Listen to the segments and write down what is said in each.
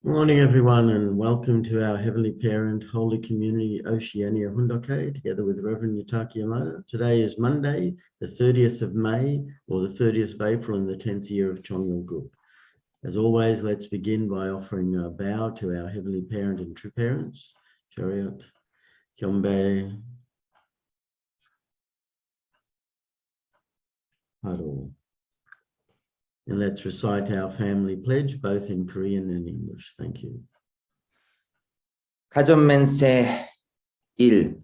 Morning, everyone, and welcome to our Heavenly Parent Holy Community Oceania Hoon Dok Hae, together with Reverend Yutaka Yamada. Today is Monday, the 30th of May, or the 30th of April in the 10th year of Chongyol Guk. As always, let's begin by offering a bow to our Heavenly Parent and True Parents, Chariot, Kyombe, Haro. And let's recite our family pledge, both in Korean and English. Thank you. 가전맨세 1.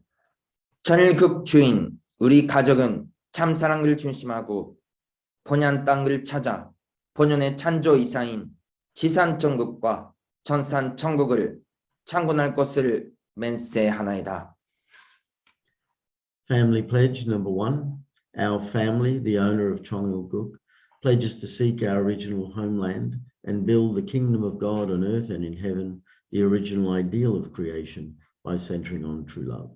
전일국 주인 우리 가족은 참사랑을 중심하고 본연 땅을 찾아 본연의 찬조 이사인 지산천국과 전산천국을 창건할 것을 맹세하나이다. Family pledge number 1. Our family, the owner of Chongyol Guk, pledges to seek our original homeland and build the kingdom of God on earth and in heaven, the original ideal of creation, by centering on true love.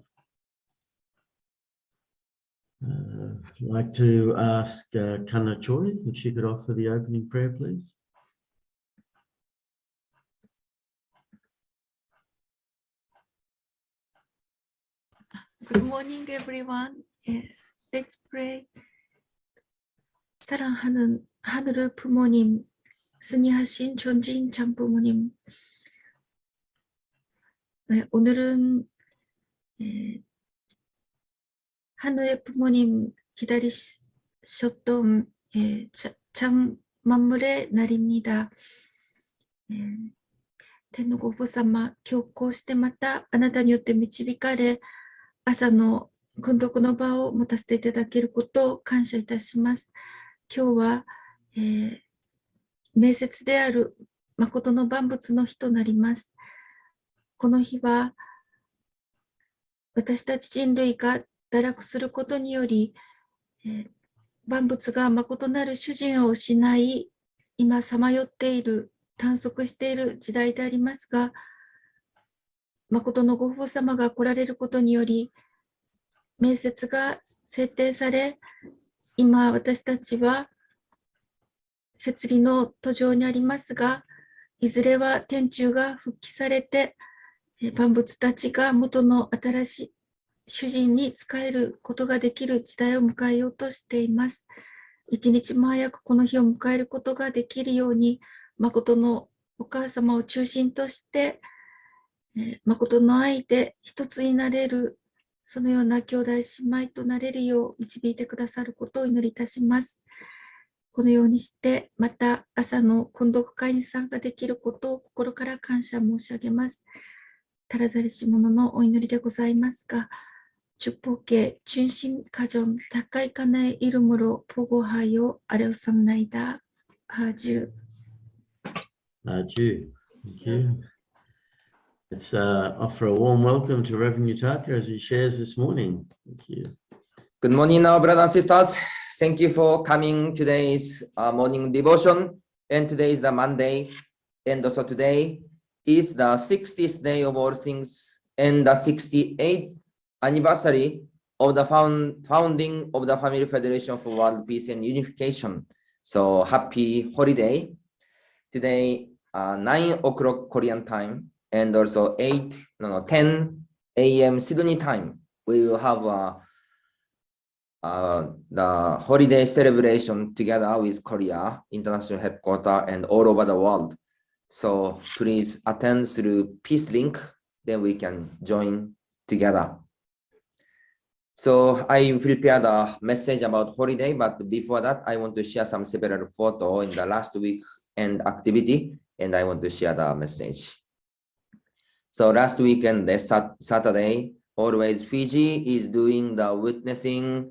I'd like to ask Kana Choi if she could offer the opening prayer, please. Good morning, everyone. Let's pray. 사랑하는 하늘의 부모님, 승리하신 존재인 장부모님, 오늘은 하늘의 부모님 기다리셨던 장 만물의 날입니다. 天のご父様、今日こうしてまたあなたによって導かれ、朝の訓読の場を持たせていただけることを感謝いたします。今日は、明節である誠の万物の日となります。この日は私たち人類が堕落することにより、万物が誠なる主人を失い、今さまよっている、探索している時代でありますが、誠のご父様が来られることにより、明節が制定され、今私たちは摂理の途上にありますが、いずれは天中が復帰されて、万物たちが元の新しい主人に仕えることができる時代を迎えようとしています。一日も早くこの日を迎えることができるように、誠のお母様を中心として、誠の愛で一つになれる、そのような兄弟姉妹となれるよう導いてくださることをお祈りいたします。このようにして、また朝の訓読会に参加できることを心から感謝申し上げます。足らざりし者のお祈りでございますが、축복의 중심 가정 닭가이 칸의 이름으로 보고하여 아뢰옵나이다. 아주. Thank you. Let's offer a warm welcome to Reverend Yutaka as he shares this morning. Thank you. Good morning, now, brothers and sisters. Thank you for coming today's morning devotion. And today is the Monday. And also today is the 60th day of all things and the 68th anniversary of the founding of the Family Federation for World Peace and Unification. So happy holiday. Today, 9 o'clock Korean time and also 10 a.m. Sydney time. We will have the holiday celebration together with Korea International Headquarters and all over the world. So please attend through Peace Link, then we can join together. So I prepared a message about holiday, but before that, I want to share some several photos in the last week and activity, and I want to share the message. So last weekend, Saturday, always Fiji is doing the witnessing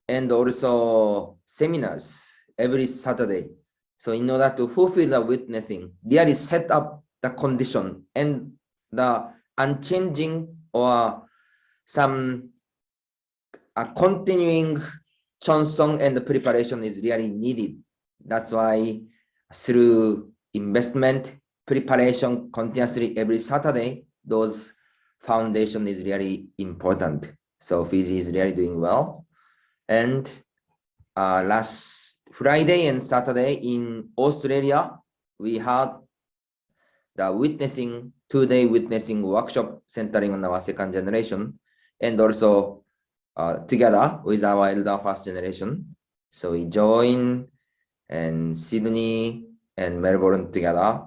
and also seminars every Saturday. So in order to fulfill the witnessing, really set up the condition and the unchanging or some continuing song and the preparation is really needed. That's why through investment, preparation continuously every Saturday, those foundation is really important. So Fiji is really doing well. And last Friday and Saturday in Australia, we had the witnessing, 2-day witnessing workshop centering on our second generation, and also together with our elder first generation. So we join and Sydney and Melbourne together.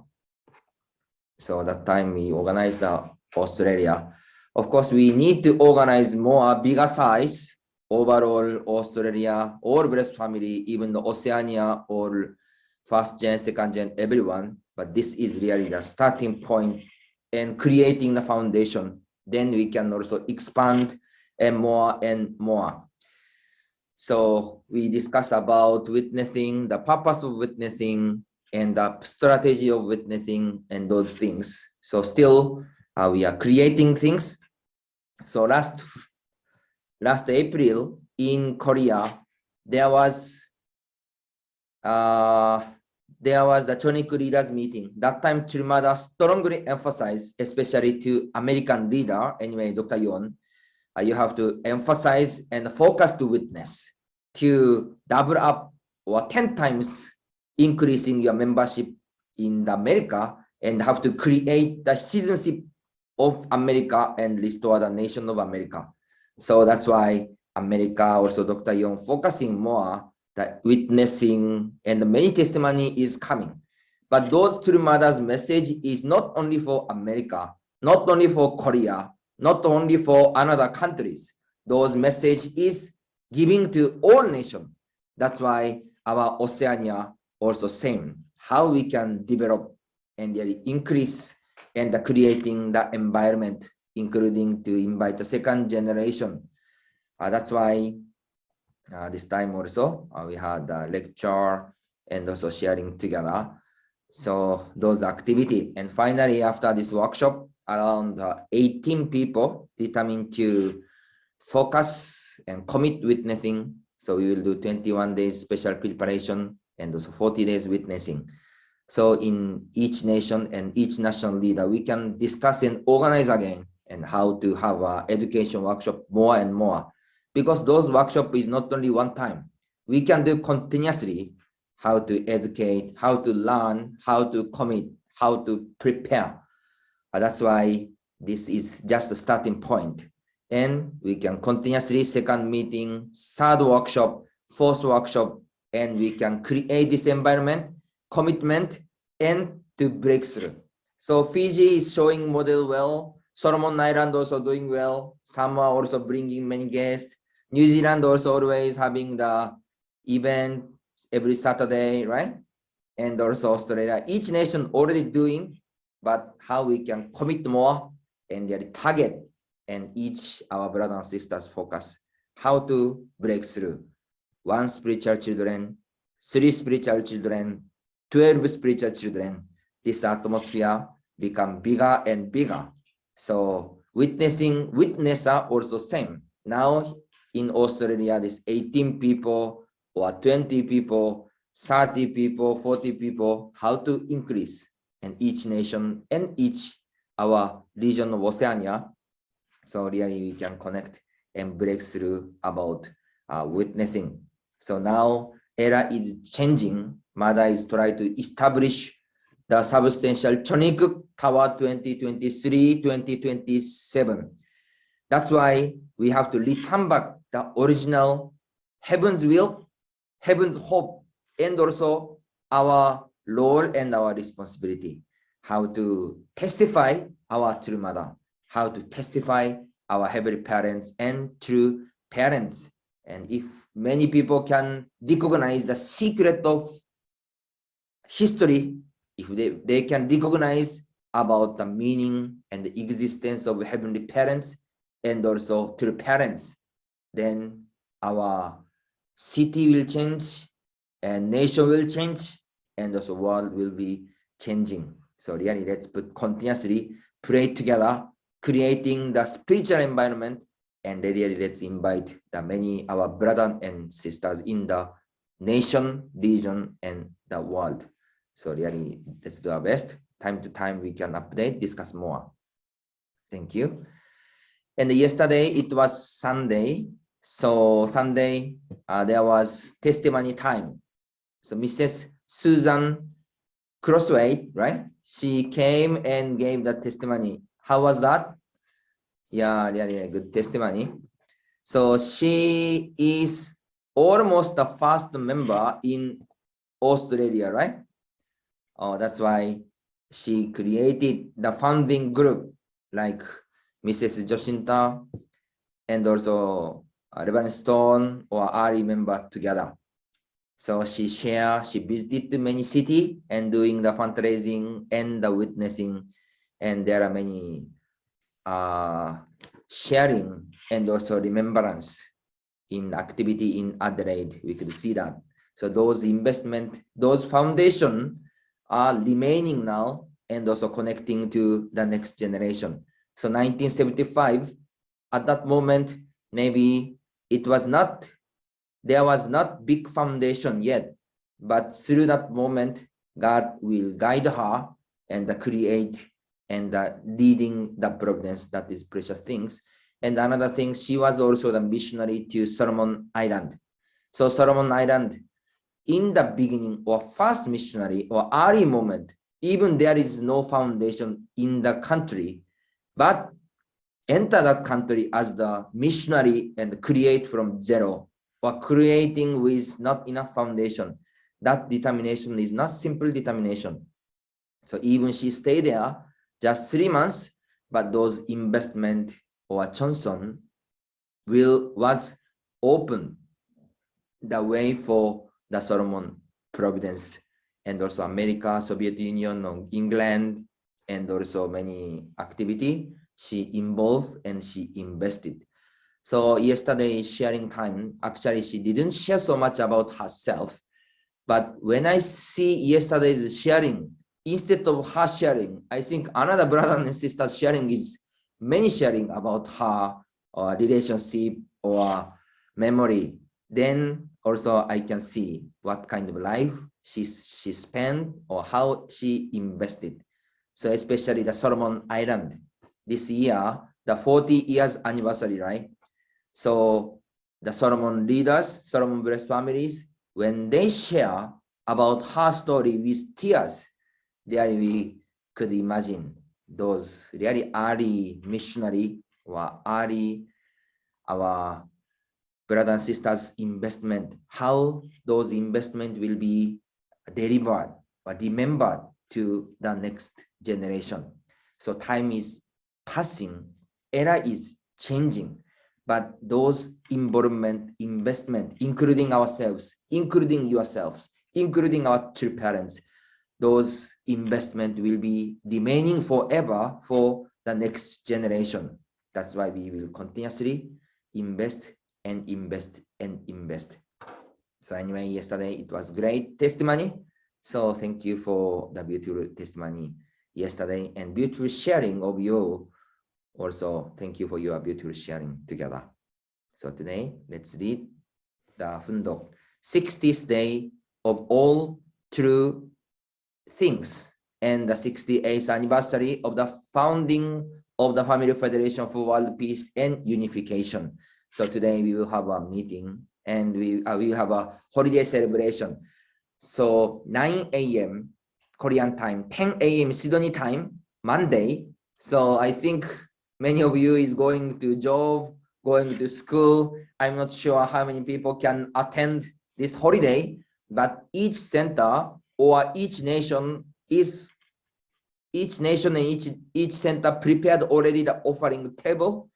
So that time we organized Australia. Of course, we need to organize more bigger size overall Australia, all breast family, even the Oceania or first gen, second gen, everyone. But this is really the starting point and creating the foundation. Then we can also expand and more and more. So we discuss about witnessing, the purpose of witnessing, and the strategy of witnessing, and those things. So still we are creating things. So last April in Korea, there was the Chonic leaders meeting. That time Yamada strongly emphasized, especially to American leader, anyway, Dr. Yoon, you have to emphasize and focus to witness to double up or 10 times increasing your membership in America, and have to create the citizenship of America and restore the nation of America. So that's why America, also Dr. Yoon, focusing more that witnessing, and many testimony is coming. But those True Mother's message is not only for America, not only for Korea, not only for another countries. Those message is giving to all nations. That's why our Oceania also same, how we can develop and increase and creating the environment, including to invite the second generation. That's why this time also we had a lecture and also sharing together. So those activity, and finally after this workshop, around 18 people determined to focus and commit witnessing. So we will do 21 days special preparation and also 40 days witnessing. So in each nation and each national leader, we can discuss and organize again and how to have a education workshop more and more. Because those workshops is not only one time. We can do continuously how to educate, how to learn, how to commit, how to prepare. That's why this is just a starting point. And we can continuously second meeting, third workshop, fourth workshop, and we can create this environment, commitment, and to breakthrough. So Fiji is showing model well. Solomon Island also doing well. Samoa also bringing many guests. New Zealand also always having the event every Saturday, right? And also Australia. Each nation already doing, but how we can commit more and their target, and each our brothers and sisters focus how to break through. 1 spiritual children, 3 spiritual children, 12 spiritual children. This atmosphere become bigger and bigger. So witnesser also same. Now in Australia, this 18 people or 20 people, 30 people, 40 people, how to increase, and each nation and each our region of Oceania. So really we can connect and break through about witnessing. So now era is changing. Mada is trying to establish the substantial Choniguk Tower 2023-2027. That's why we have to return back the original heaven's will, heaven's hope, and also our role and our responsibility. How to testify our true mother, how to testify our heavenly parents and true parents. And if many people can recognize the secret of history, if they can recognize about the meaning and the existence of heavenly parents and also true parents, then our city will change and nation will change and also world will be changing. So really let's put continuously pray together, creating the spiritual environment, and really let's invite the many our brothers and sisters in the nation, region, and the world. So really let's do our best. Time to time we can update, discuss more. Thank you. And yesterday it was Sunday. So Sunday there was testimony time. So Mrs. Susan Crossway, right? she came and gave the testimony. How was that? Yeah, really good testimony. So she is almost the first member in Australia, right? Oh, that's why she created the founding group like Mrs. Jacinta and also Reverend Stone or Ari member together. So she visited many cities and doing the fundraising and the witnessing, and there are many sharing and also remembrance in activity in Adelaide. We could see that. So those investment, those foundation are remaining now and also connecting to the next generation. So 1975, at that moment, maybe it was not, there was not big foundation yet, but through that moment, God will guide her and create and leading the providence, that is precious things. And another thing, she was also the missionary to Solomon Island. So Solomon Island, in the beginning or first missionary or early moment, even there is no foundation in the country, but enter that country as the missionary and create from zero or creating with not enough foundation. That determination is not simple determination. So even she stayed there just 3 months, but those investment or Johnson was open the way for the Solomon Providence and also America, Soviet Union, England, and also many activity. She involved and she invested. So yesterday sharing time, actually she didn't share so much about herself, but when I see yesterday's sharing, instead of her sharing, I think another brother and sister sharing is many sharing about her relationship or memory. Then also I can see what kind of life she spent or how she invested. So especially the Solomon Island, this year, the 40 years anniversary, right? So the Solomon leaders, Solomon blessed families, when they share about her story with tears, there we could imagine those really early missionary or early our brothers and sisters investment, how those investment will be delivered or remembered to the next generation. So time is passing, era is changing, but those involvement, investment, including ourselves, including yourselves, including our true parents, those investment will be remaining forever for the next generation. That's why we will continuously invest and invest and invest. So anyway, yesterday it was great testimony. So thank you for the beautiful testimony yesterday and beautiful sharing of you. Also, thank you for your beautiful sharing together. So today, let's read the Hoon Dok, 60th day of all true things and the 68th anniversary of the founding of the Family Federation for World Peace and Unification. So today we will have a meeting and we will have a holiday celebration. So 9 a.m. Korean time, 10 a.m. Sydney time, Monday. So I think many of you is going to job, going to school. I'm not sure how many people can attend this holiday, but each center or each nation and each center prepared already the offering table.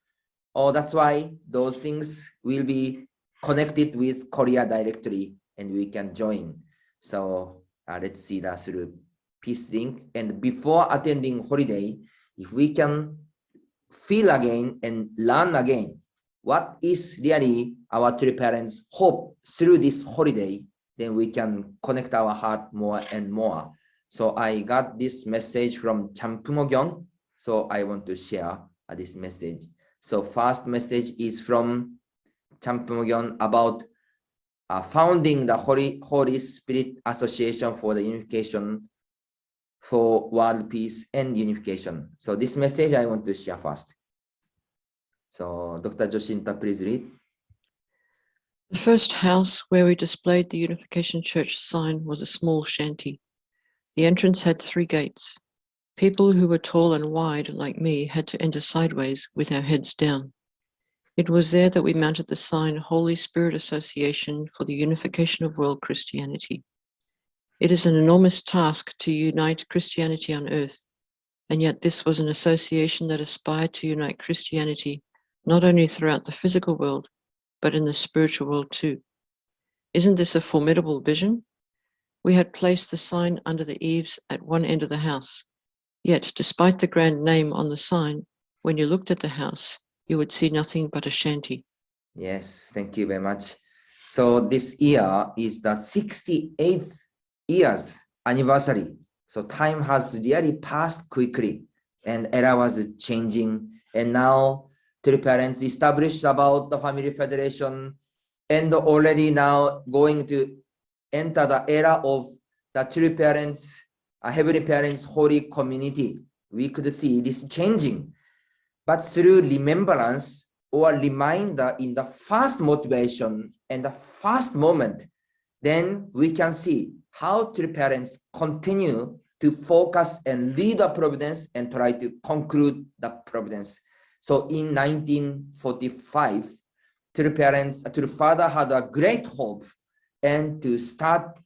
Oh, that's why those things will be connected with Korea directly and we can join. So let's see that through peace link. And before attending holiday, if we can feel again and learn again what is really our true parents' hope through this holiday, then we can connect our heart more and more. So I got this message from Champumogyon. So I want to share this message. So first message is from Champumogyon about founding the Holy Spirit Association for the Unification for World Peace and Unification. So this message I want to share first. So Dr. Jacinta, please read. The first house where we displayed the Unification Church sign was a small shanty. The entrance had 3 gates. People who were tall and wide, like me, had to enter sideways with our heads down. It was there that we mounted the sign Holy Spirit Association for the Unification of World Christianity. It is an enormous task to unite Christianity on earth, and yet this was an association that aspired to unite Christianity not only throughout the physical world, but in the spiritual world too. Isn't this a formidable vision? We had placed the sign under the eaves at one end of the house. Yet, despite the grand name on the sign, when you looked at the house, you would see nothing but a shanty. Yes, thank you very much. So this year is the 68th year's anniversary. So time has really passed quickly and era was changing. And now three parents established about the family federation and already now going to enter the era of the three parents, heavenly parents, holy community. We could see this changing. But through remembrance or reminder in the first motivation and the first moment, then we can see how three parents continue to focus and lead the providence and try to conclude the providence. So in 1945, three father had a great hope and to start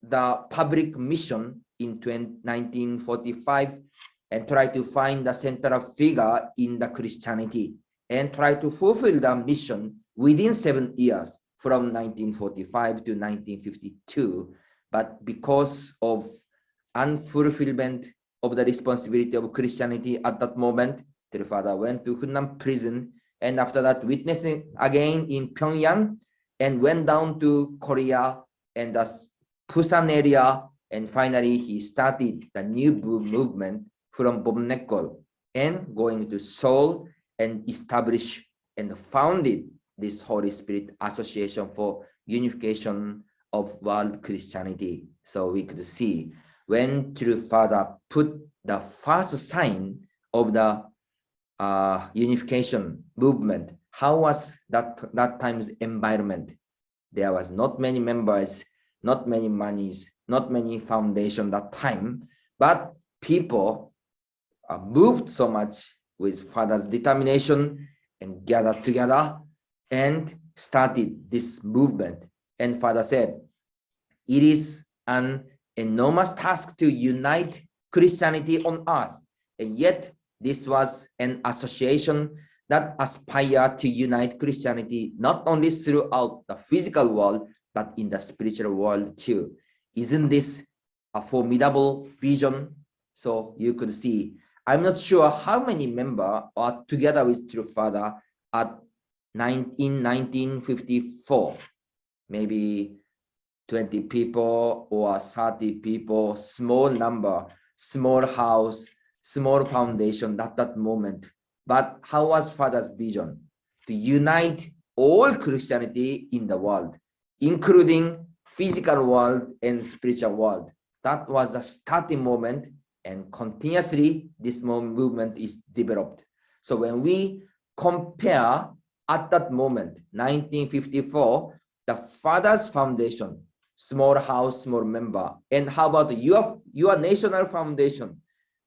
the public mission in 1945 and try to find the central figure in the Christianity and try to fulfill the mission within 7 years from 1945 to 1952. But because of unfulfillment of the responsibility of Christianity at that moment, their father went to Hunan prison and after that witnessing again in Pyongyang and went down to Korea and the Busan area, and finally he started the new movement from Bomnekol and going to Seoul and establish and founded this Holy Spirit Association for Unification of World Christianity. So we could see when True Father put the first sign of the unification movement, how was that time's environment? There was not many members, not many monies, not many foundation that time, but people moved so much with Father's determination and gathered together and started this movement. And Father said, it is an enormous task to unite Christianity on earth. And yet this was an association that aspired to unite Christianity not only throughout the physical world, but in the spiritual world too. Isn't this a formidable vision? So you could see, I'm not sure how many members are together with True Father in 1954, maybe 20 people or 30 people, small number, small house, small foundation at that moment. But how was Father's vision? To unite all Christianity in the world, including physical world and spiritual world. That was the starting moment, and continuously this movement is developed. So when we compare at that moment, 1954, the Father's foundation, small house, small member, and how about your national foundation?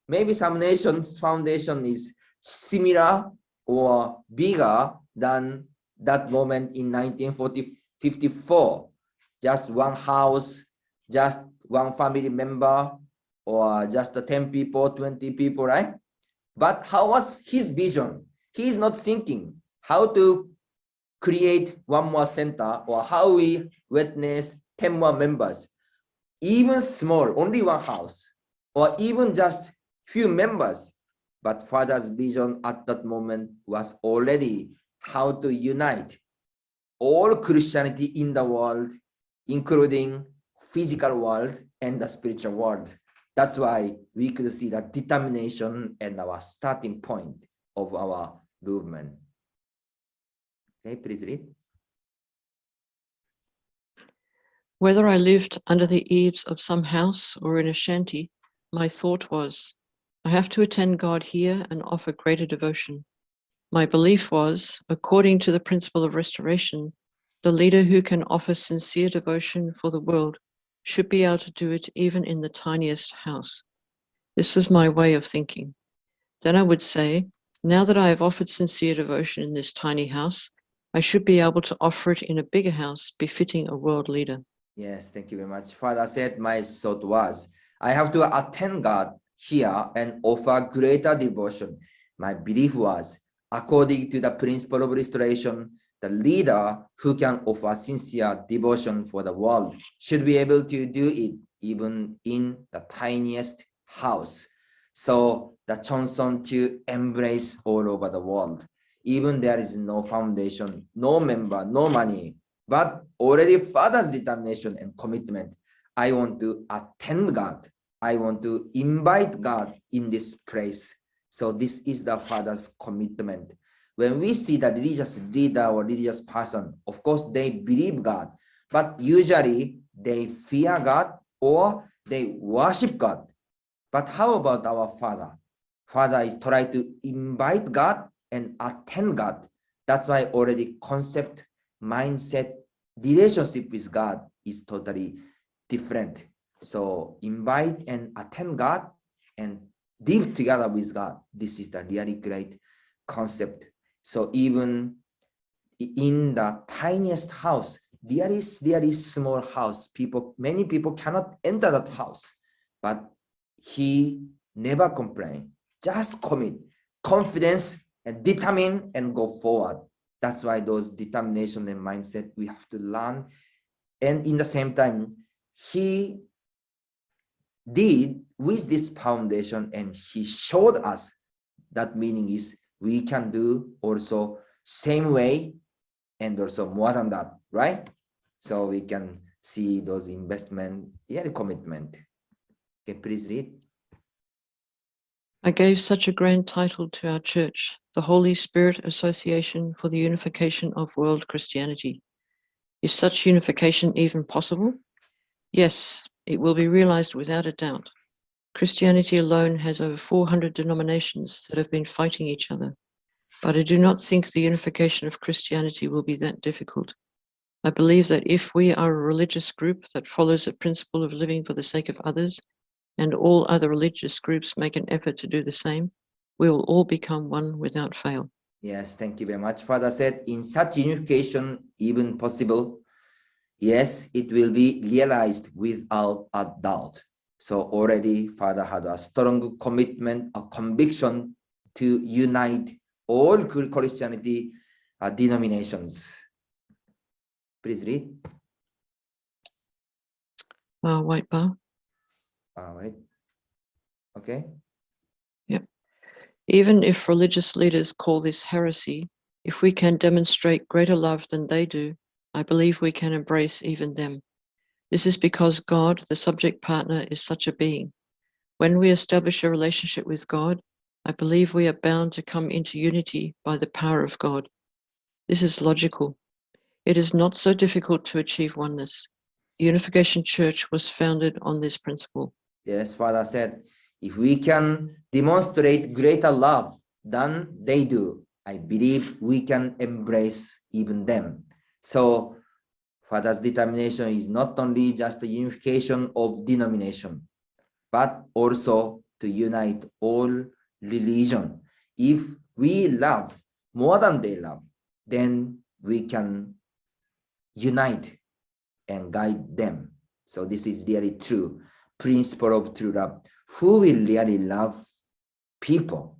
Maybe some nations' foundation is similar or bigger than that moment in 1954. Just one house, just one family member, or just 10 people, 20 people, right? But how was his vision? He is not thinking how to create one more center or how we witness 10 more members. Even small, only one house, or even just few members. But Father's vision at that moment was already how to unite all Christianity in the world, including physical world and the spiritual world. That's why we could see the determination and our starting point of our movement. Okay, please read. Whether I lived under the eaves of some house or in a shanty, my thought was, I have to attend God here and offer greater devotion. My belief was, according to the principle of restoration, the leader who can offer sincere devotion for the world should be able to do it even in the tiniest house. This was my way of thinking. Then I would say, now that I have offered sincere devotion in this tiny house, I should be able to offer it in a bigger house befitting a world leader. Yes, thank you very much. Father said, my thought was, I have to attend God here and offer greater devotion. My belief was, according to the principle of restoration, the leader who can offer sincere devotion for the world should be able to do it even in the tiniest house. So the Johnson to embrace all over the world. Even there is no foundation, no member, no money, but already Father's determination and commitment. I want to attend God. I want to invite God in this place. So this is the Father's commitment. When we see the religious leader or religious person, of course, they believe God, but usually they fear God or they worship God. But how about our Father? Father is trying to invite God and attend God. That's why already concept, mindset, relationship with God is totally different. So invite and attend God and live together with God. This is the really great concept. So even in the tiniest house, there is really small house. Many people cannot enter that house, but he never complain. Just commit, confidence, and determine and go forward. That's why those determination and mindset we have to learn. And in the same time, he did with this foundation and he showed us that meaning is we can do also same way and also more than that, right? So we can see those investment, commitment. Okay, please read. I gave such a grand title to our church, the Holy Spirit Association for the Unification of World Christianity. Is such unification even possible? Yes, it will be realized without a doubt. Christianity alone has over 400 denominations that have been fighting each other, but I do not think the unification of Christianity will be that difficult. I believe that if we are a religious group that follows the principle of living for the sake of others, and all other religious groups make an effort to do the same, we will all become one without fail. Yes, thank you very much. Father said, in such unification, even possible, yes, it will be realized without a doubt. So already Father had a strong commitment, a conviction to unite all Christianity denominations. Please read. White bar. All right. Okay. Yep. Even if religious leaders call this heresy, if we can demonstrate greater love than they do, I believe we can embrace even them. This is because God, the subject partner, is such a being. When we establish a relationship with God, I believe we are bound to come into unity by the power of God. This is logical. It is not so difficult to achieve oneness. The Unification Church was founded on this principle. Yes, Father said, if we can demonstrate greater love than they do, I believe we can embrace even them. So Father's determination is not only just the unification of denomination, but also to unite all religion. If we love more than they love, then we can unite and guide them. So this is really true. Principle of true love. Who will really love people?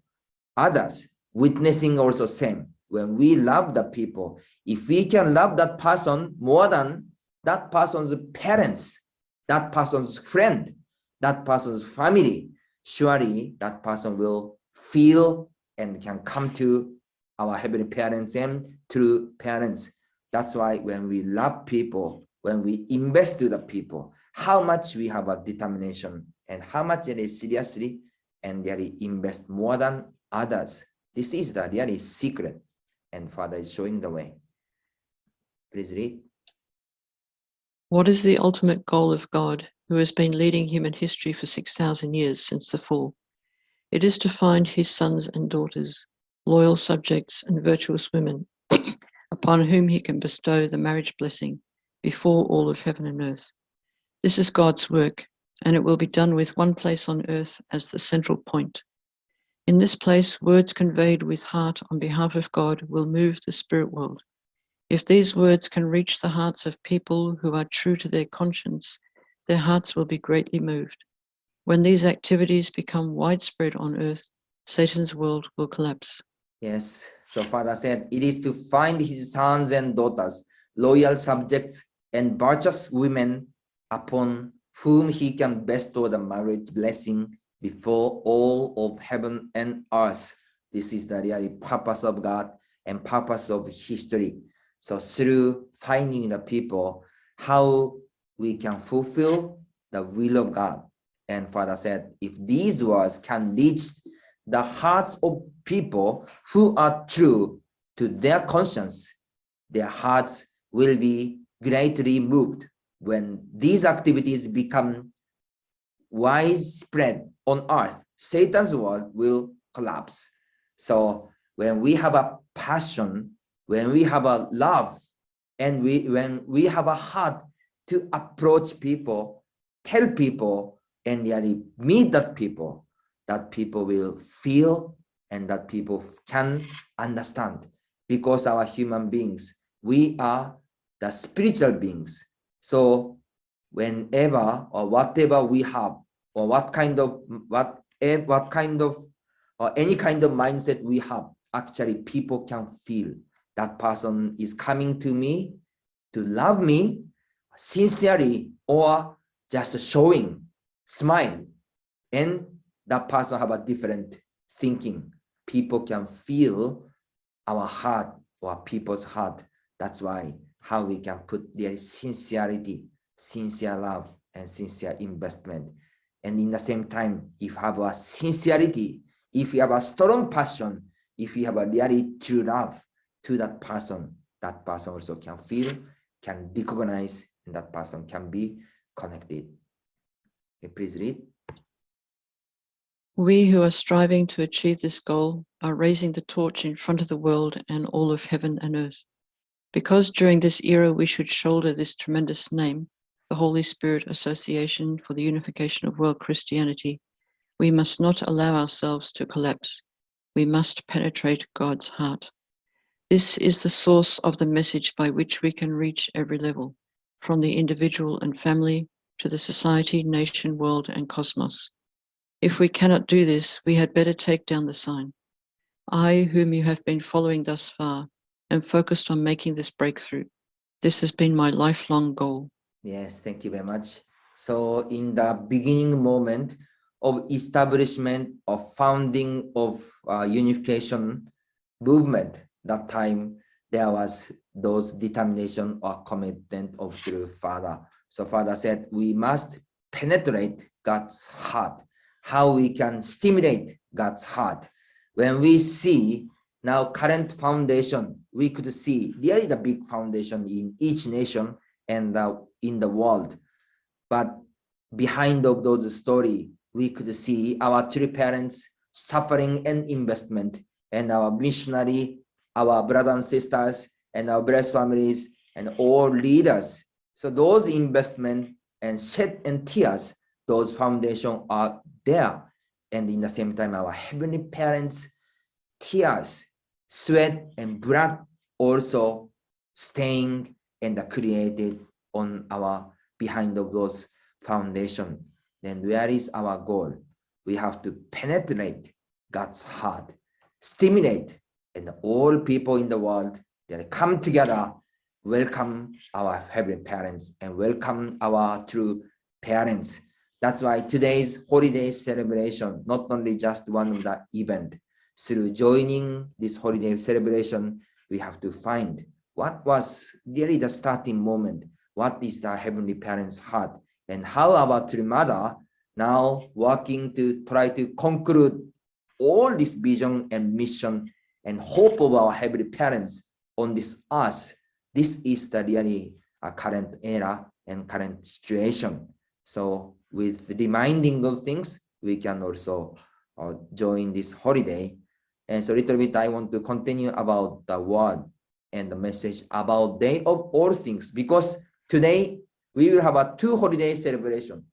Others. Witnessing also same. When we love the people, if we can love that person more than that person's parents, that person's friend, that person's family, surely that person will feel and can come to our heavenly parents and true parents. That's why when we love people, when we invest to the people, how much we have a determination and how much it is seriously and really invest more than others. This is the really secret, and Father is showing the way. Please read. What is the ultimate goal of God, who has been leading human history for 6,000 years since the fall? It is to find his sons and daughters, loyal subjects and virtuous women, upon whom he can bestow the marriage blessing before all of heaven and earth. This is God's work, and it will be done with one place on earth as the central point. In this place, words conveyed with heart on behalf of God will move the spirit world. If these words can reach the hearts of people who are true to their conscience, their hearts will be greatly moved. When these activities become widespread on earth, Satan's world will collapse. Yes, so Father said, it is to find his sons and daughters, loyal subjects and virtuous women upon whom he can bestow the marriage blessing before all of heaven and earth. This is the really purpose of God and purpose of history. So through finding the people, how we can fulfill the will of God. And Father said, if these words can reach the hearts of people who are true to their conscience, their hearts will be greatly moved. When these activities become widespread on earth, Satan's world will collapse. So when we have a passion, when we have a love, and when we have a heart to approach people, tell people, and really meet that people will feel and that people can understand. Because our human beings, we are the spiritual beings. So whenever or whatever we have, or any kind of mindset we have, actually people can feel that person is coming to me to love me sincerely, or just showing smile, and that person have a different thinking. People can feel our heart or people's heart. That's why how we can put their sincerity, sincere love, and sincere investment. And in the same time, if you have a sincerity, if you have a strong passion, if you have a really true love to that person also can feel, can recognize, and that person can be connected. Okay, please read. We who are striving to achieve this goal are raising the torch in front of the world and all of heaven and earth. Because during this era we should shoulder this tremendous name, the Holy Spirit Association for the Unification of World Christianity, we must not allow ourselves to collapse. We must penetrate God's heart. This is the source of the message by which we can reach every level, from the individual and family to the society, nation, world, and cosmos. If we cannot do this, we had better take down the sign. I, whom you have been following thus far, am focused on making this breakthrough. This has been my lifelong goal. Yes, thank you very much. So in the beginning moment of establishment of founding of unification movement, that time there was those determination or commitment of the Father. So Father said, we must penetrate God's heart. How we can stimulate God's heart. When we see now current foundation, we could see really the big foundation in each nation and in the world. But behind of those story, we could see our true parents suffering and investment, and our missionary, our brothers and sisters, and our blessed families, and all leaders. So those investment and shed and tears, those foundations are there. And in the same time, our heavenly parents, tears, sweat, and blood also staying and created on our behind of those foundation. Then where is our goal? We have to penetrate God's heart, stimulate, and all people in the world, they come together, welcome our heavenly parents and welcome our true parents. That's why today's holiday celebration, not only just one of the event, through joining this holiday celebration, we have to find what was really the starting moment, what is the heavenly parents' heart, and how our true mother now working to try to conclude all this vision and mission and hope of our heavenly parents on this earth. This is the really current era and current situation. So with reminding those things, we can also join this holiday. And so a little bit, I want to continue about the word and the message about Day of All Things, because today we will have a 2 holiday celebration.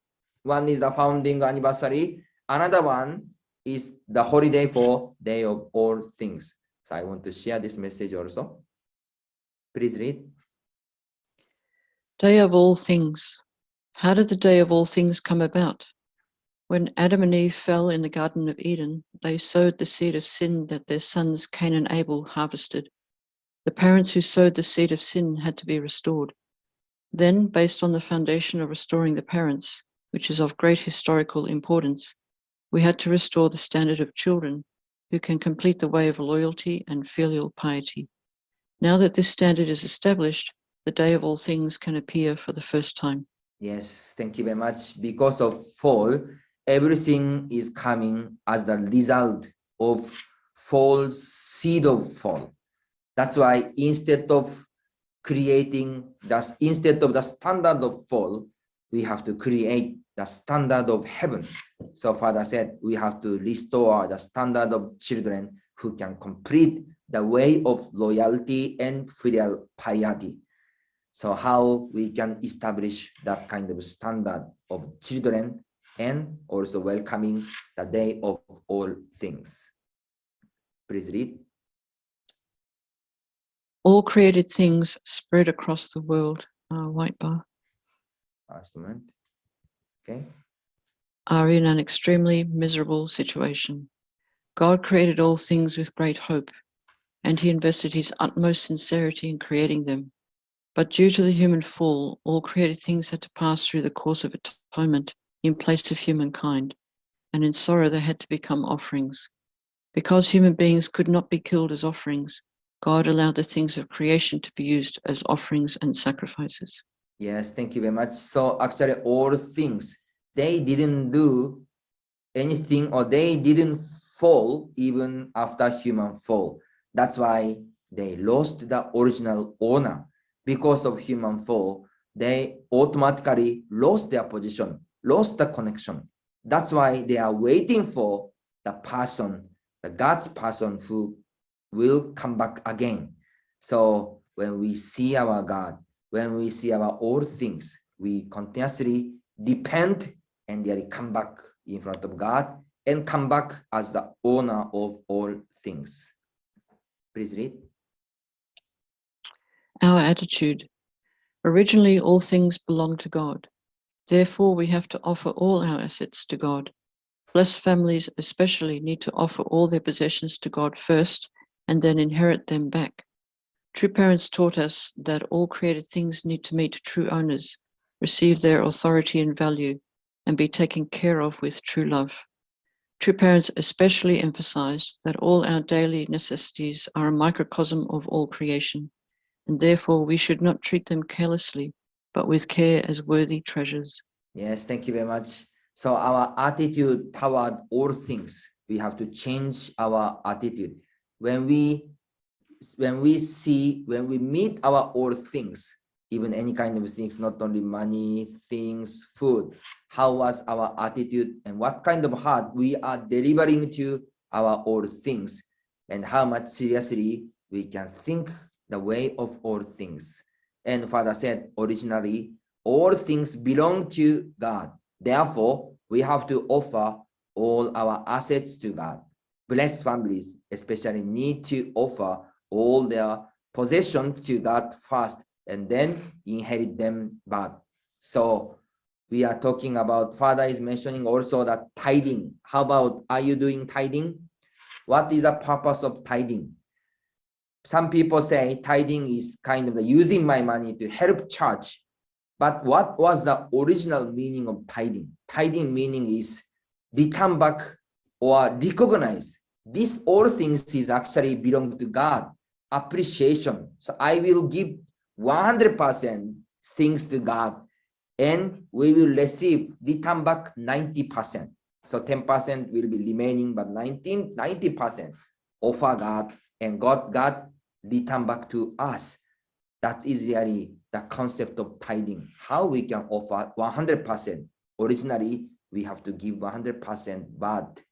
One is the founding anniversary. Another one is the holiday for Day of All Things. So I want to share this message also. Please read. Day of all things. How did the day of all things come about? When Adam and Eve fell in the Garden of Eden, they sowed the seed of sin that their sons Cain and Abel harvested. The parents who sowed the seed of sin had to be restored. Then, based on the foundation of restoring the parents, which is of great historical importance, we had to restore the standard of children who can complete the way of loyalty and filial piety. Now that this standard is established, the day of all things can appear for the first time. Yes, thank you very much. Because of fall, everything is coming as the result of fall's seed of fall. That's why instead of the standard of fall, we have to create the standard of heaven. So Father said we have to restore the standard of children who can complete the way of loyalty and filial piety. So how we can establish that kind of standard of children and also welcoming the day of all things. Please read. All created things spread across the world, white bar, Last moment. Okay. are in an extremely miserable situation. God created all things with great hope, and he invested his utmost sincerity in creating them. But due to the human fall, all created things had to pass through the course of atonement in place of humankind, and in sorrow they had to become offerings. Because human beings could not be killed as offerings, God allowed the things of creation to be used as offerings and sacrifices. Yes, thank you very much. So actually all things, they didn't do anything or they didn't fall even after human fall. That's why they lost the original owner. Because of human fall, they automatically lost their position, lost the connection. That's why they are waiting for the person, the God's person who will come back again. So when we see our God, when we see our all things, we continuously repent and really come back in front of God and come back as the owner of all things. Please read. Our attitude. Originally, all things belong to God. Therefore, we have to offer all our assets to God. Blessed families especially need to offer all their possessions to God first and then inherit them back. True parents taught us that all created things need to meet true owners, receive their authority and value, and be taken care of with true love. True parents especially emphasized that all our daily necessities are a microcosm of all creation, and therefore we should not treat them carelessly, but with care as worthy treasures. Yes, thank you very much. So our attitude toward all things, we have to change our attitude. When we meet our all things, even any kind of things, not only money, things, food, how was our attitude and what kind of heart we are delivering to our all things, and how much seriously we can think the way of all things. And Father said originally, all things belong to God. Therefore, we have to offer all our assets to God. Blessed families especially need to offer all their possessions to God first and then inherit them back. So we are talking about, Father is mentioning also that tithing. How about, are you doing tithing? What is the purpose of tithing? Some people say tithing is kind of the using my money to help church. But what was the original meaning of tithing? Tithing meaning is return back or recognize this all things is actually belong to God. Appreciation. So I will give 100% things to God and we will receive return back 90%. So 10% will be remaining, but 90% offer God and God return back to us. That is really the concept of tithing. How we can offer 100%. Originally, we have to give 100%, but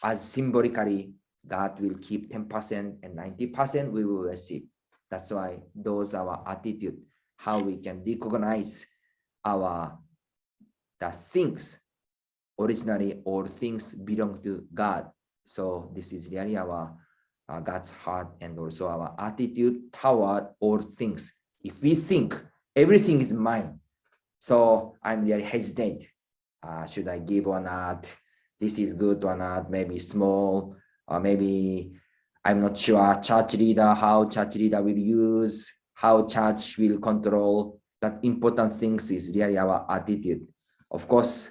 as symbolically, God will keep 10% and 90% we will receive. That's why those are our attitude, how we can recognize our the things. Originally, all things belong to God. So this is really our God's heart and also our attitude toward all things. If we think everything is mine, so I'm really hesitate. Should I give or not? This is good or not? Maybe small, or maybe I'm not sure church leader, how church leader will use, how church will control. That important things is really our attitude. Of course,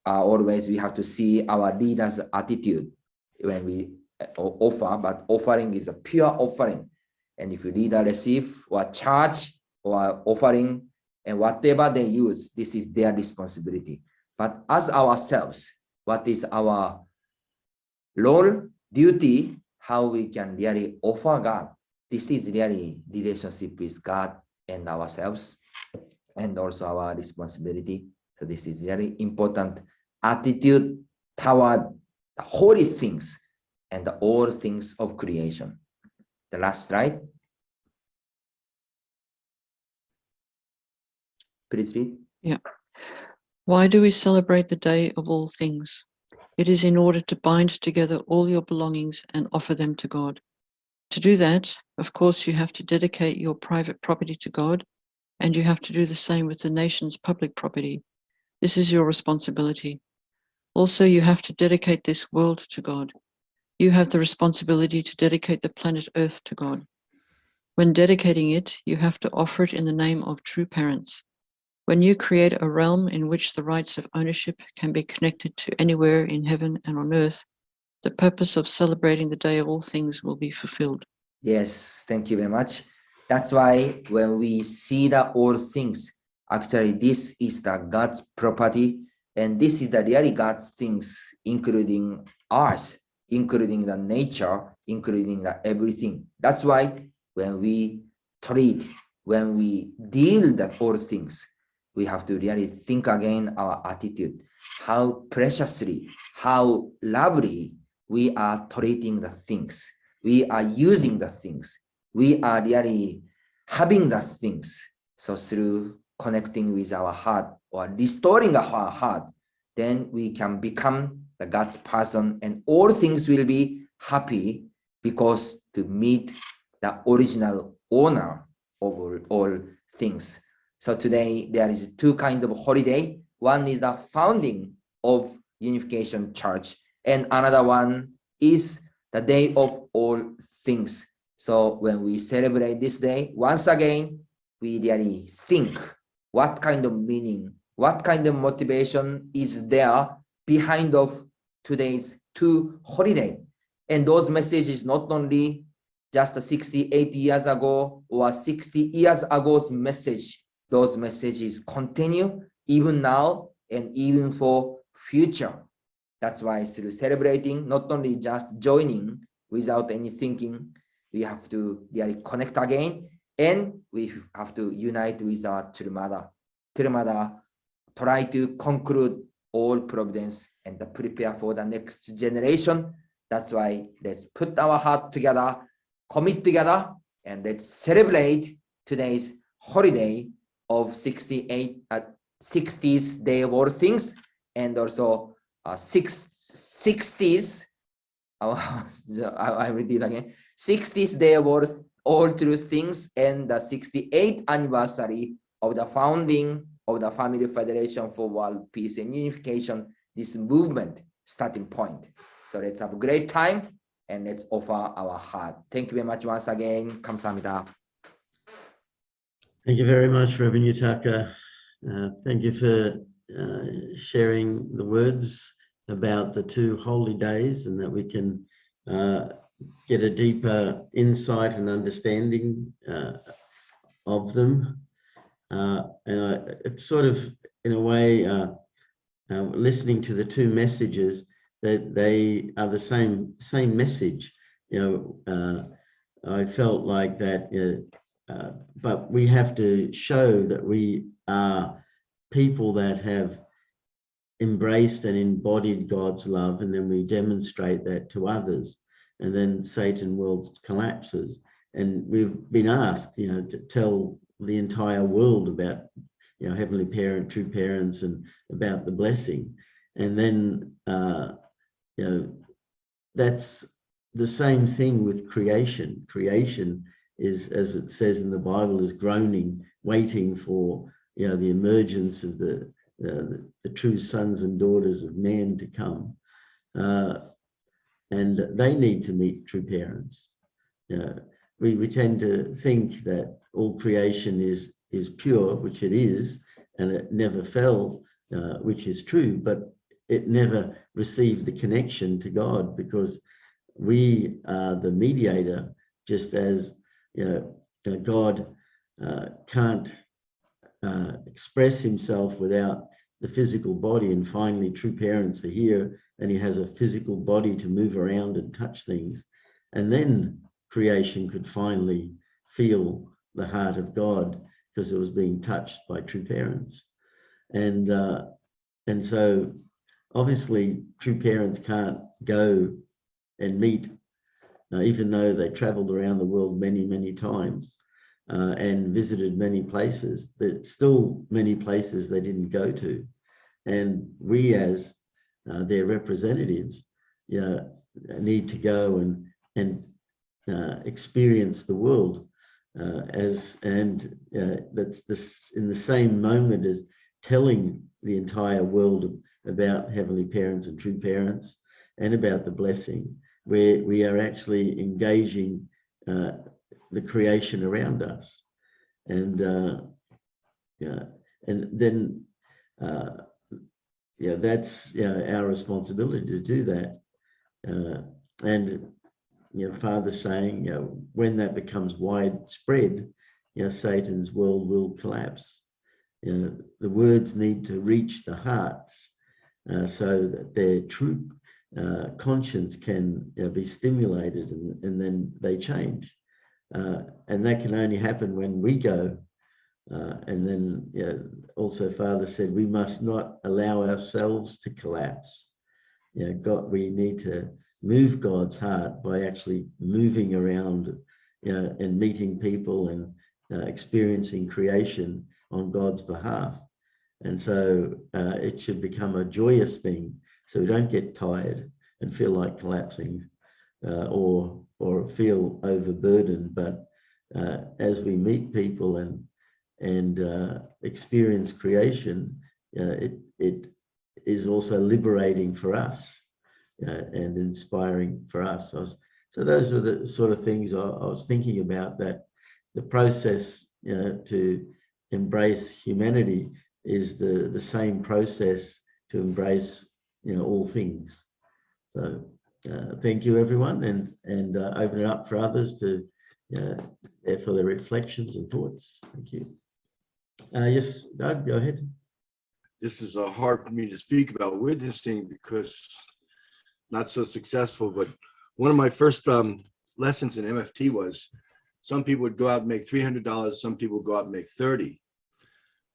always we have to see our leader's attitude when we offer, but offering is a pure offering. And if you leader receive or charge or offering and whatever they use, this is their responsibility. But as ourselves, what is our role, duty, how we can really offer God? This is really relationship with God and ourselves, and also our responsibility. So this is very important attitude toward the holy things and all things of creation. The last slide. Please read. Yeah. Why do we celebrate the day of all things? It is in order to bind together all your belongings and offer them to God. To do that, of course, you have to dedicate your private property to God, and you have to do the same with the nation's public property. This is your responsibility. Also, you have to dedicate this world to God. You have the responsibility to dedicate the planet Earth to God. When dedicating it, you have to offer it in the name of true parents. When you create a realm in which the rights of ownership can be connected to anywhere in heaven and on earth, the purpose of celebrating the day of all things will be fulfilled. Yes, thank you very much. That's why when we see the all things, actually this is the God's property, and this is the really God's things, including us, including the nature, including the everything. That's why when we treat, when we deal with all things, we have to really think again our attitude, how preciously, how lovely we are treating the things. We are using the things. We are really having the things. So through connecting with our heart or restoring our heart, then we can become the God's person, and all things will be happy because to meet the original owner of all things. So today there is two kinds of holiday. One is the founding of Unification Church, and another one is the day of all things. So when we celebrate this day, once again, we really think what kind of meaning, what kind of motivation is there behind of today's two holiday. And those messages not only just 68 years ago or 60 years ago's message, those messages continue even now and even for future. That's why through celebrating, not only just joining without any thinking, we have to really connect again, and we have to unite with our Yamada. Yamada try to conclude all providence and prepare for the next generation. That's why let's put our heart together, commit together, and let's celebrate today's holiday of 60th day of all things, and also 60th. I read it again. 60th day of all true things, and the 68th anniversary of the founding of the Family Federation for World Peace and Unification. This movement starting point. So let's have a great time and let's offer our heart. Thank you very much once again. 감사합니다. Thank you very much, Reverend Yutaka. Thank you for sharing the words about the two holy days, and that we can get a deeper insight and understanding of them. It's sort of, in a way, listening to the two messages, that they are the same message. You know, I felt like that, but we have to show that we are people that have embraced and embodied God's love, and then we demonstrate that to others, and then Satan world collapses. And we've been asked, you know, to tell the entire world about heavenly parent, true parents, and about the blessing. And then that's the same thing with creation. Creation is, as it says in the Bible, is groaning, waiting for the emergence of the true sons and daughters of man to come, and they need to meet true parents. We tend to think that all creation is pure, which it is, and it never fell, which is true, but it never received the connection to God, because we are the mediator, just as God can't express himself without the physical body, and finally true parents are here and he has a physical body to move around and touch things, and then creation could finally feel the heart of God because it was being touched by true parents. And so obviously true parents can't go and meet, even though they traveled around the world many times and visited many places. There's still many places they didn't go to, and we as their representatives need to go and experience the world that's this in the same moment as telling the entire world about heavenly parents and true parents and about the blessing, where we are actually engaging the creation around us. And then that's our responsibility to do that. And Father saying, when that becomes widespread, Satan's world will collapse. The words need to reach the hearts so that their true conscience can be stimulated, and then they change. And that can only happen when we go. And then also Father said, we must not allow ourselves to collapse. We need to move God's heart by actually moving around and meeting people and experiencing creation on God's behalf. And so it should become a joyous thing, so we don't get tired and feel like collapsing or feel overburdened. But as we meet people and experience creation, it is also liberating for us and inspiring for us. So those are the sort of things I was thinking about, that the process to embrace humanity is the same process to embrace all things. So thank you, everyone, and open it up for others to for their reflections and thoughts. Thank you. Yes, Doug, go ahead. This is hard for me to speak about witnessing because not so successful, but one of my first lessons in MFT was some people would go out and make $300, some people would go out and make 30.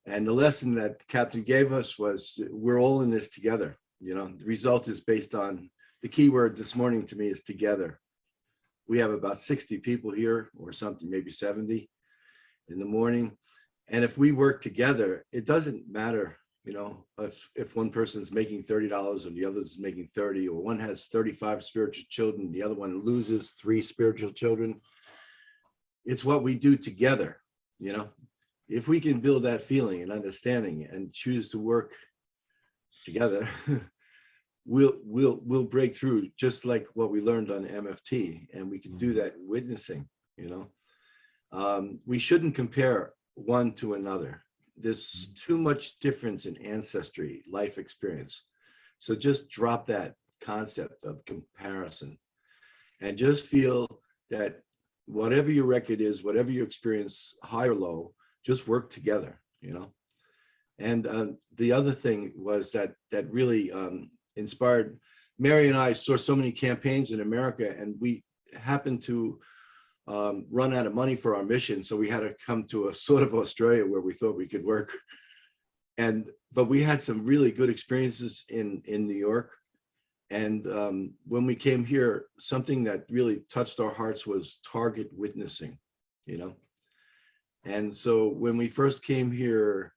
And the lesson that the captain gave us was, we're all in this together. The result is based on, the key word this morning to me is together. We have about 60 people here or something, maybe 70 in the morning. And if we work together, it doesn't matter, if one person's making $30 and the other's making 30, or one has 35 spiritual children, the other one loses 3 spiritual children. It's what we do together, If we can build that feeling and understanding and choose to work together, we'll break through, just like what we learned on MFT, and we can do that in witnessing. We shouldn't compare one to another. There's too much difference in ancestry, life experience. So just drop that concept of comparison and just feel that whatever your record is, whatever you experience, high or low, just work together, And the other thing was that really inspired. Mary and I saw so many campaigns in America, and we happened to run out of money for our mission, so we had to come to a sort of Australia where we thought we could work. But we had some really good experiences in New York. And when we came here, something that really touched our hearts was target witnessing, And so when we first came here,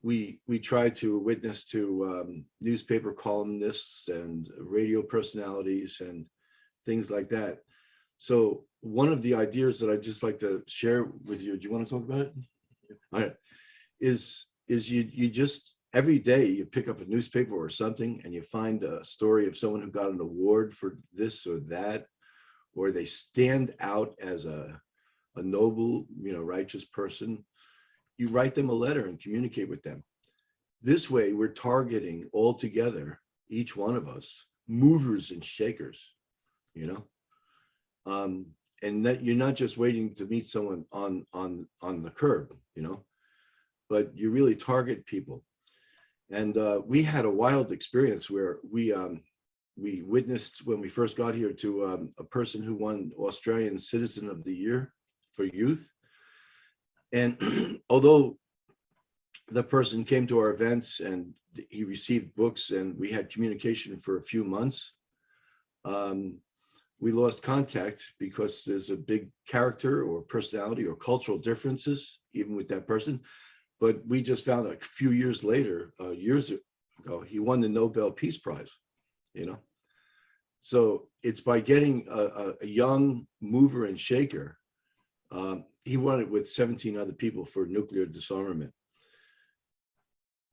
we try to witness to newspaper columnists and radio personalities and things like that. So one of the ideas that I'd just like to share with you, do you want to talk about it? All right, is you just every day you pick up a newspaper or something and you find a story of someone who got an award for this or that, or they stand out as a noble, righteous person. You write them a letter and communicate with them. This way, we're targeting all together, each one of us, movers and shakers, and that you're not just waiting to meet someone on the curb, but you really target people. And we had a wild experience where we witnessed when we first got here to a person who won Australian Citizen of the Year for youth. And although the person came to our events and he received books and we had communication for a few months, we lost contact because there's a big character or personality or cultural differences even with that person. But we just found a few years later, years ago, he won the Nobel Peace Prize, So it's by getting a young mover and shaker. He won it with 17 other people for nuclear disarmament.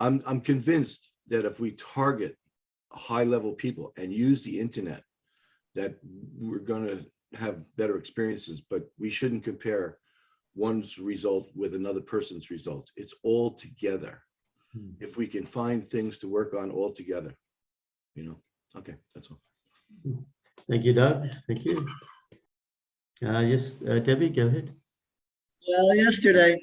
I'm convinced that if we target high-level people and use the internet, that we're going to have better experiences, but we shouldn't compare one's result with another person's result. It's all together. If we can find things to work on all together, Okay, that's all. Thank you, Doug. Thank you. Yes, Debbie, go ahead. Well, yesterday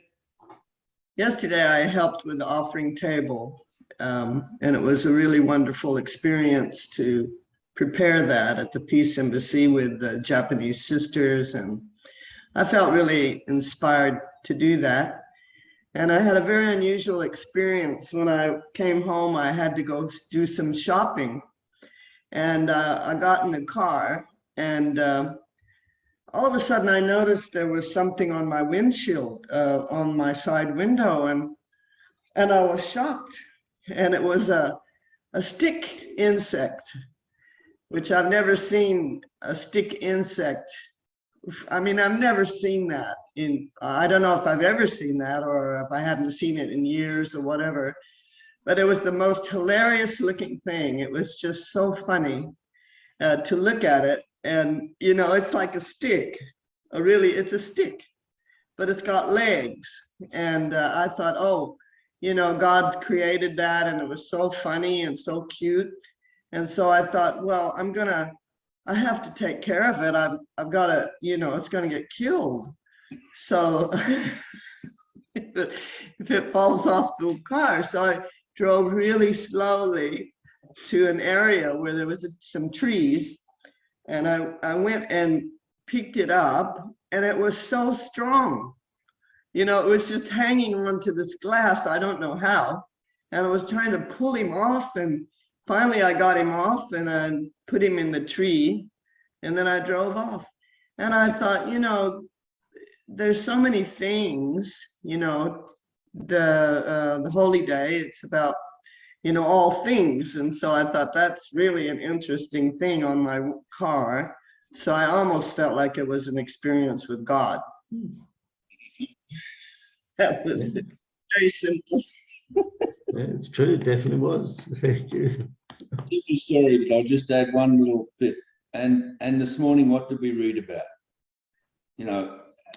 I helped with the offering table, and it was a really wonderful experience to prepare that at the Peace Embassy with the Japanese sisters, and I felt really inspired to do that. And I had a very unusual experience. When I came home, I had to go do some shopping, and I got in the car, and all of a sudden I noticed there was something on my windshield, on my side window, and I was shocked. And it was a stick insect, which I've never seen a stick insect. I mean, I've never seen that I don't know if I've ever seen that or if I hadn't seen it in years or whatever, but it was the most hilarious looking thing. It was just so funny to look at it. And, it's like a stick, it's a stick, but it's got legs. And I thought, oh, God created that, and it was so funny and so cute. And so I thought, well, I have to take care of it. I've got to, it's going to get killed. So if it falls off the car. So I drove really slowly to an area where there was some trees, and I went and picked it up, and it was so strong. It was just hanging onto this glass. I don't know how. And I was trying to pull him off, and finally I got him off, and I put him in the tree, and then I drove off. And I thought, there's so many things, the Holy Day, it's about, all things. And so I thought that's really an interesting thing on my car. So I almost felt like it was an experience with God. That was very simple. It's true, it definitely was. Thank you. Different story, but I'll just add one little bit. And this morning, what did we read about?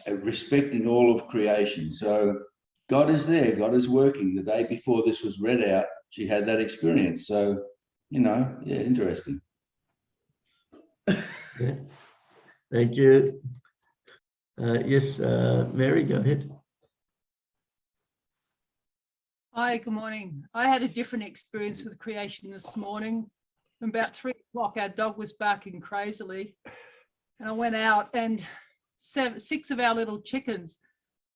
Respecting all of creation. So God is there, God is working. The day before this was read out, she had that experience. So, interesting. Yeah. Thank you. Yes, Mary, go ahead. Hi, good morning. I had a different experience with creation this morning. About 3 o'clock, our dog was barking crazily, and I went out, and 6 of our little chickens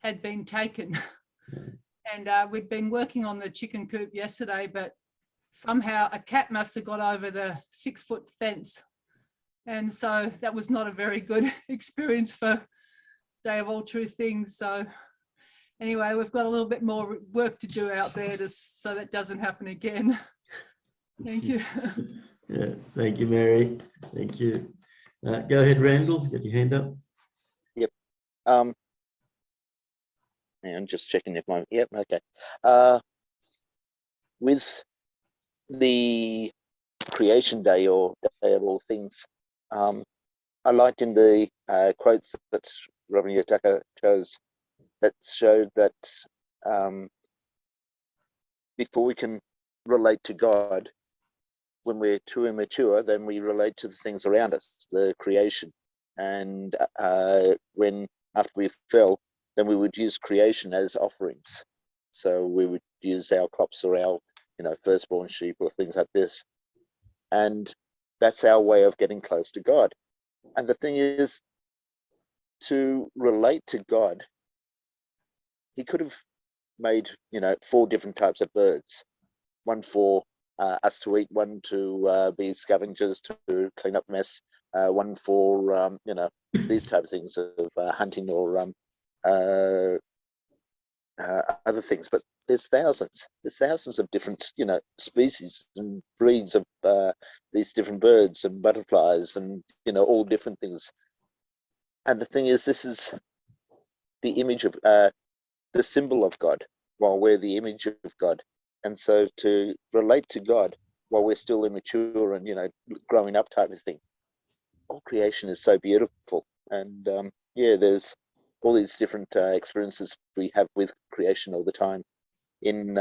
had been taken. And we'd been working on the chicken coop yesterday, but somehow a cat must have got over the 6-foot fence. And so that was not a very good experience for Day of All True Things. So anyway, we've got a little bit more work to do out there so that doesn't happen again. Thank you. Yeah, thank you, Mary. Thank you. Go ahead, Randall. Get your hand up. I'm just checking if my, yep, okay. With the creation day or day of all things, I liked in the quotes that Reverend Yutaka chose that showed that before we can relate to God, when we're too immature, then we relate to the things around us, the creation. And when after we fell, then we would use creation as offerings. So we would use our crops or our, firstborn sheep or things like this. And that's our way of getting close to God. And the thing is, to relate to God, he could have made, 4 different types of birds, one for us to eat, one to be scavengers to clean up mess, one for these type of things of hunting or other things. But there's thousands of different species and breeds of these different birds and butterflies and all different things. And the thing is, this is the image of the symbol of God, while we're the image of God. And so to relate to God while we're still immature and, growing up type of thing, all creation is so beautiful. And there's all these different experiences we have with creation all the time. In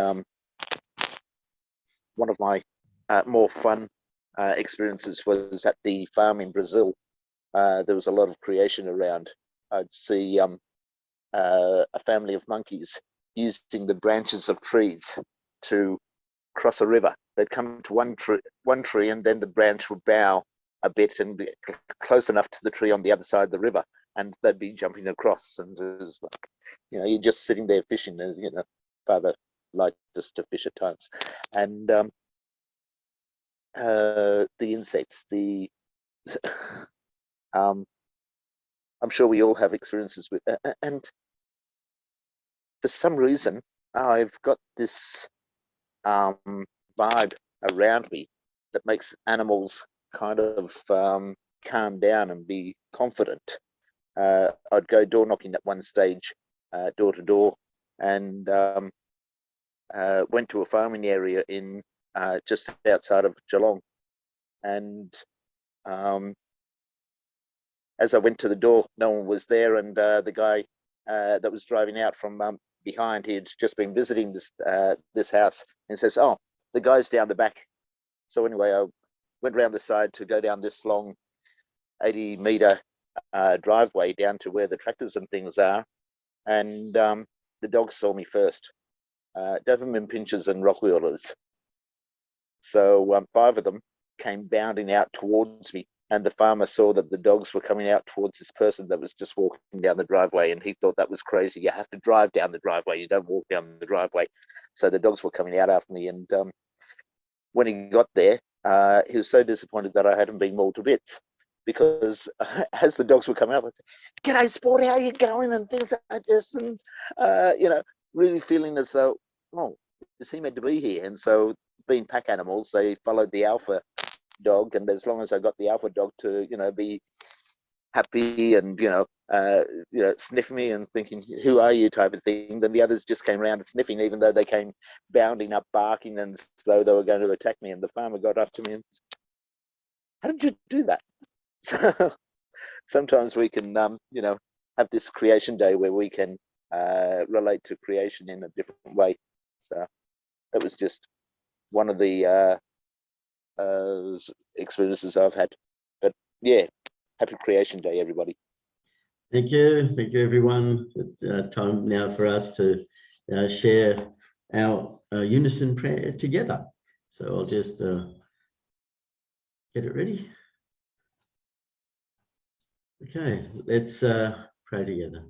one of my more fun experiences was at the farm in Brazil. There was a lot of creation around. I'd see a family of monkeys using the branches of trees to cross a river. They'd come to one tree and then the branch would bow a bit and be close enough to the tree on the other side of the river, and they'd be jumping across. And it was like, you're just sitting there fishing, as Father liked us to fish at times. And the insects, I'm sure we all have experiences with, and for some reason, I've got this vibe around me that makes animals kind of calm down and be confident. I'd go door knocking at one stage, door to door, and went to a farming area in just outside of Geelong. And as I went to the door, no one was there, and the guy that was driving out from behind, he had just been visiting this house, and says, "Oh, the guy's down the back." So anyway, I went round the side to go down this long 80-meter driveway down to where the tractors and things are, and the dogs saw me first. Doberman pinchers and Rottweilers. So 5 of them came bounding out towards me, and the farmer saw that the dogs were coming out towards this person that was just walking down the driveway, and he thought that was crazy. You have to drive down the driveway, you don't walk down the driveway. So the dogs were coming out after me, and when he got there, he was so disappointed that I hadn't been mauled to bits, because as the dogs were coming up, I said, "G'day, sport, how you going?" and things like this, and really feeling as though, oh, is he meant to be here? And so, being pack animals, they followed the alpha dog, and as long as I got the alpha dog to be happy and sniffing me and thinking, "Who are you?" type of thing, then the others just came around and sniffing, even though they came bounding up, barking, and as though they were going to attack me. And the farmer got up to me and said, "How did you do that?" So sometimes we can have this creation day where we can relate to creation in a different way. So that was just one of the experiences I've had. But yeah, happy creation day, everybody. Thank you, everyone. It's time now for us to share our unison prayer together. So I'll just get it ready. Okay, let's pray together.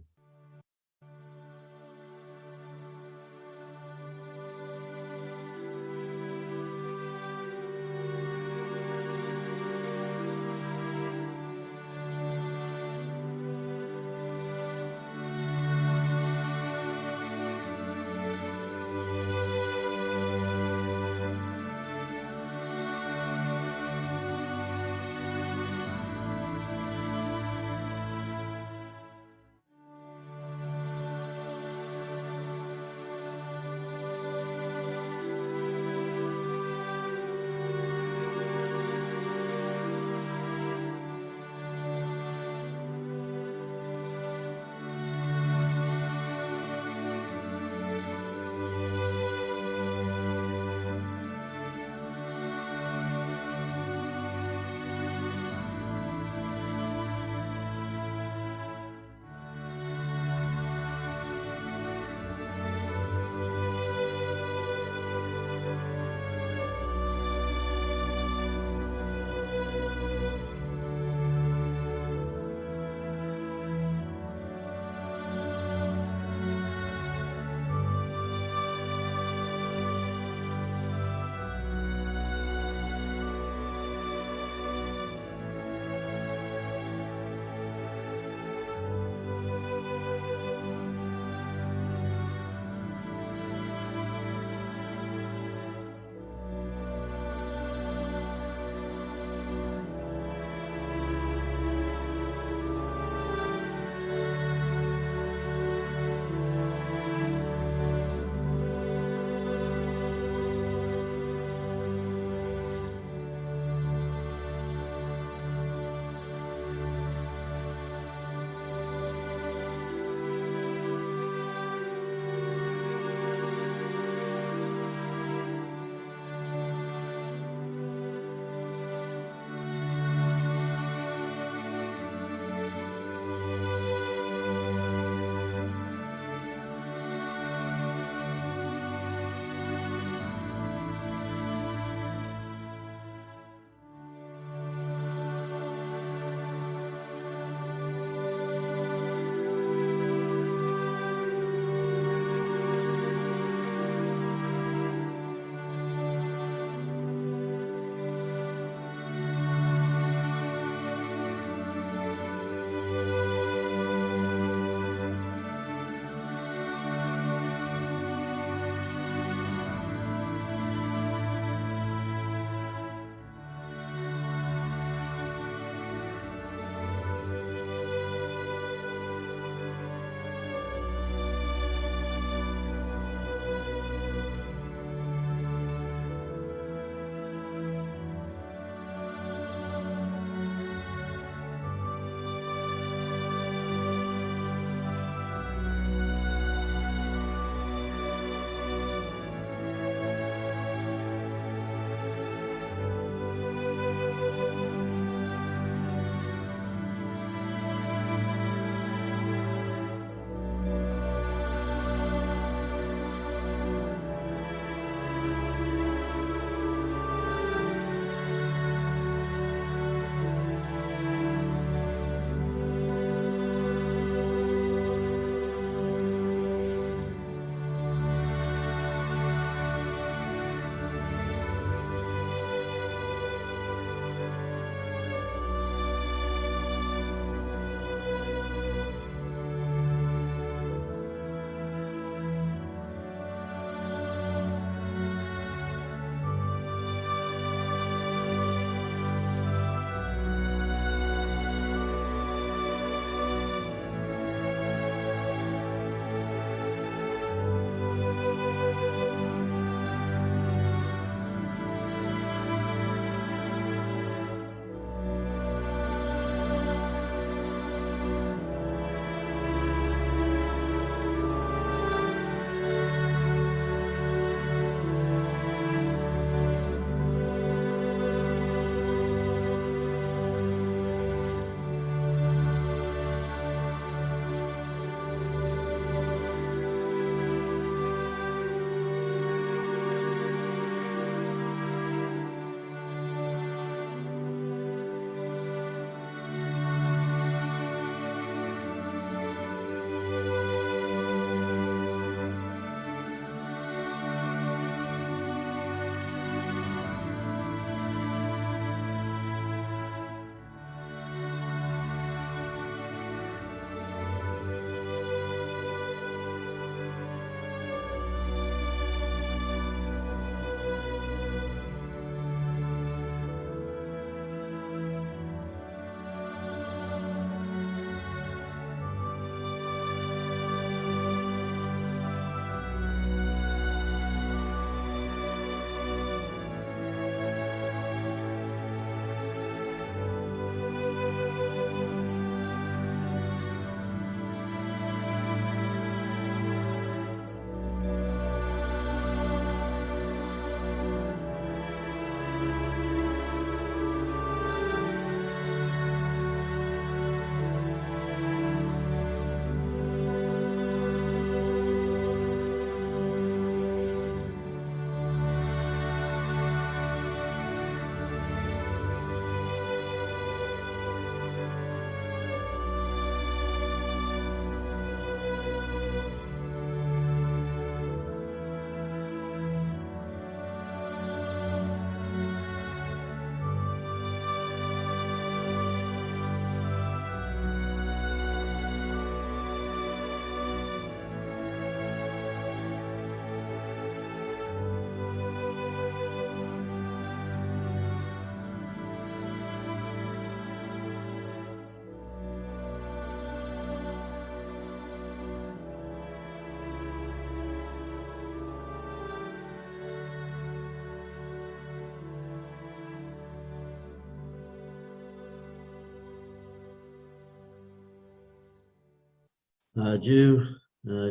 Jew,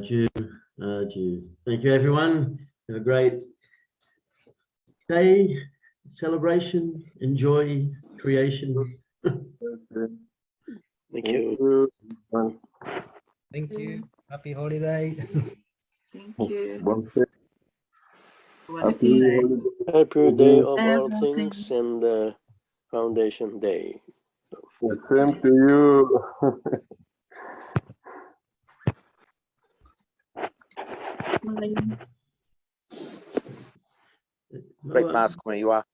Jew, Jew. Thank you, everyone. Have a great day, celebration, enjoy creation. Thank you. Thank you. Happy holiday. Thank you. Happy Day of All Things and Foundation Day. Same to you. Great mask where you are.